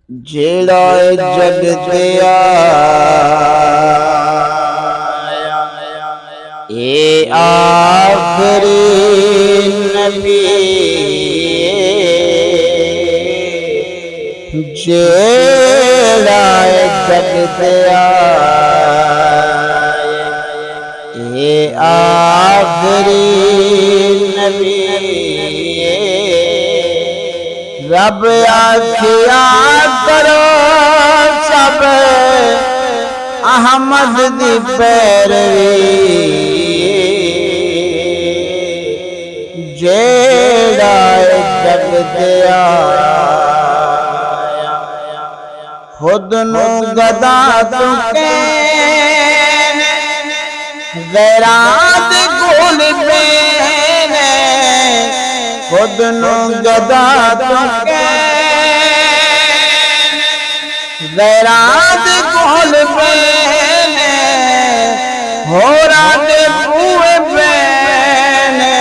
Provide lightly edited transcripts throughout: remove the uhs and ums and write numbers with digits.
جیڑا جگ تے آیا اے آخری نبی جیڑا جگ تے آیا اے آخری نبی رب آکھیا کرو سب احمد دی پیروی جیڑا جگ تے آیا خود نو گدا تو کہنے غیراں دے کول پینے خود نو گدا تو غیراں دے کول پینے ہورا دے بوئے پینے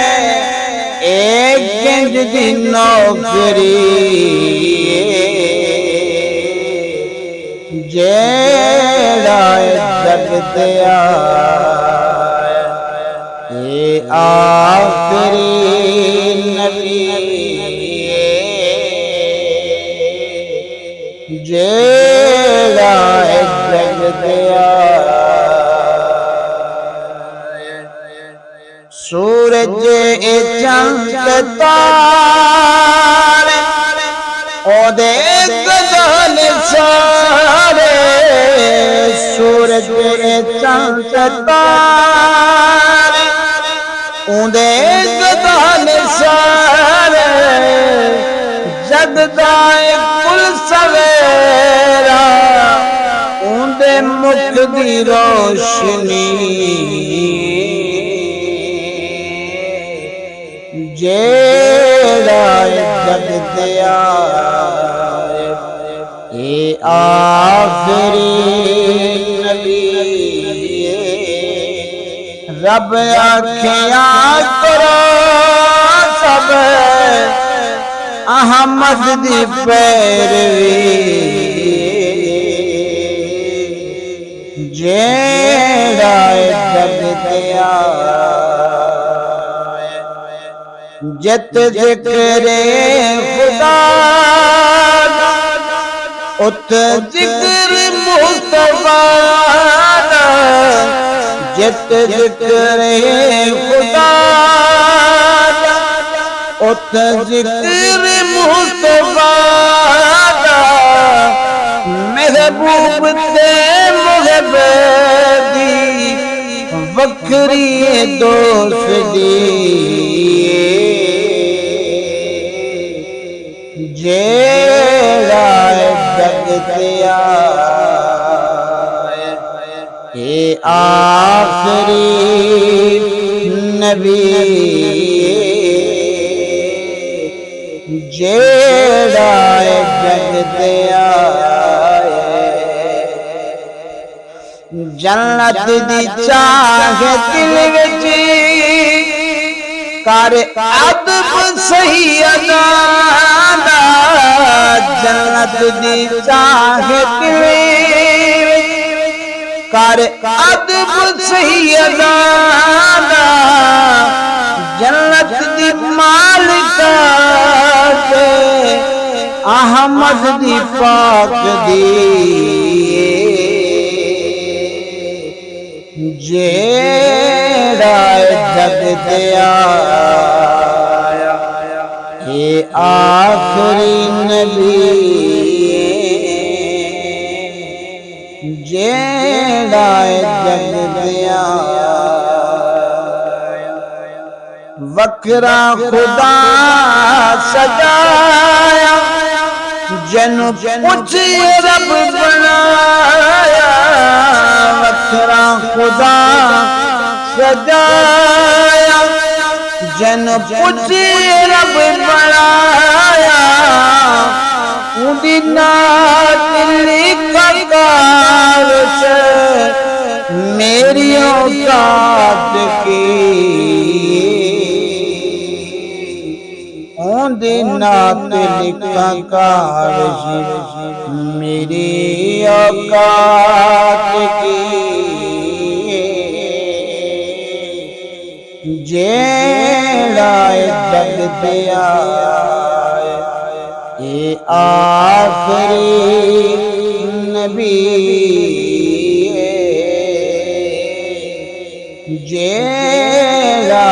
ایک گنج دی نوکری جیڑا جگ تے آیا اے آخری نبی جیڑا جگ تے آیا سورج چند تارے او دے گدل سارے سورج چند تارے او دے گدل سارے جگ دائے کل سویرا او دے مکھ دی روشنی جیڑا جگ تے آیا اے آخری نبی رب آکھیا کرو سب احمد دی پیروی جیڑا جگ تے آیا جت ذکر خدا ات ذکر مصطفیٰ جت ذکر خدا ات ذکر مصطفیٰ محبوب تے محب دی وکری دوستی جیڑا جگ تے آیا اے آخری نبی جیڑا جگ تے آیا جنت دی چاہ دل وچ کر ادب سیداں جنت دی چاہ دل کر ادب سیداں جنت دی مالکہ احمد دی پاک دی جیڑا جگ تے آیا اے آخری نبی جیڑا جگ تے آیا وکرا خدا سجایا جنو کچھ رب بنایا وکرا خدا سجایا جنو کچھ رب بنایا اُندی نات لکھا کارش میری اوقات کی دی نعت لکھاں کاش میری اوقات کی جیڑا جگ دیا اے آخری نبی جیڑا